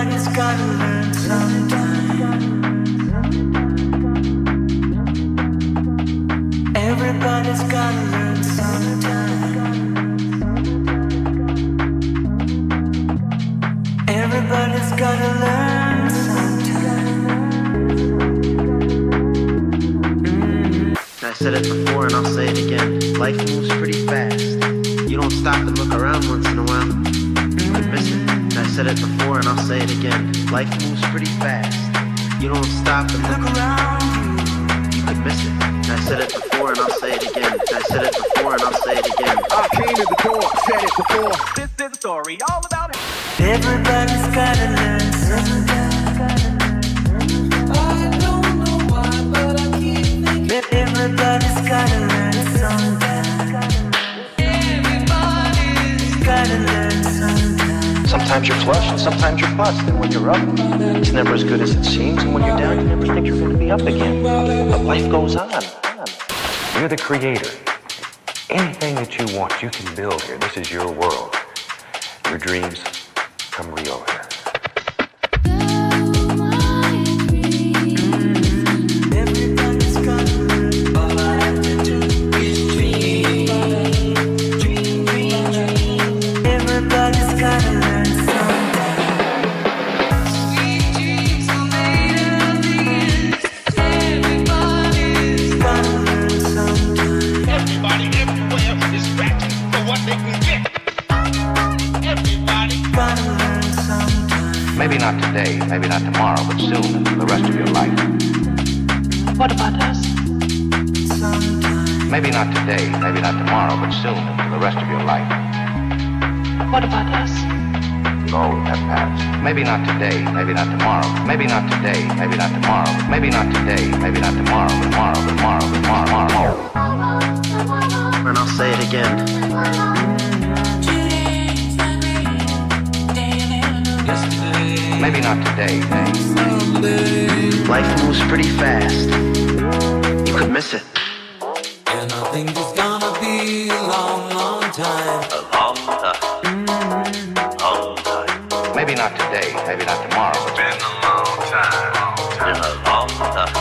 Everybody's gotta learn sometime. Everybody's gotta learn sometime. Everybody's gotta learn sometime. I said it before and I'll say it again. Life moves pretty fast. You don't stop and look around once in a while. You could miss it. I said it before and I'll say it again. Life moves pretty fast. You don't stop and look around. You could miss it. I said it before and I'll say it again. I said it before and I'll say it again. I came to the door, said it before. This is a story all about it. Everybody's gotta learn sometime. I don't know why, but I keep thinking. Everybody's gotta learn sometime. Everybody's gotta learn sometime. Sometimes you're flush and sometimes you're bust. And when you're up, it's never as good as it seems. And when you're down, you never think you're going to be up again. But life goes on. You're the creator. Anything that you want, you can build here. This is your world. Your dreams come real here. Everybody's gotta learn. All I have to do is dream. Dream, dream, dream. Everybody's gotta learn sometime. Sweet dreams are made of these. Everybody's gotta learn sometime. Everybody everywhere is scratching for what they can get. Everybody Gotta learn sometime. Maybe not today, maybe not tomorrow, but soon and for the rest of your life. What about us? Sometime. Maybe not today, maybe not tomorrow, but soon and for the rest of your life. What about us? Oh, that passed. Maybe not today, maybe not tomorrow. Maybe not today, maybe not tomorrow. Maybe not today, maybe not tomorrow. Tomorrow. And I'll say it again. Maybe not today. Life moves pretty fast. You could miss it. And I think it's gonna be a long, long time. A long time. Long time. Maybe not today, maybe not tomorrow. It's been a long time. Been a long time.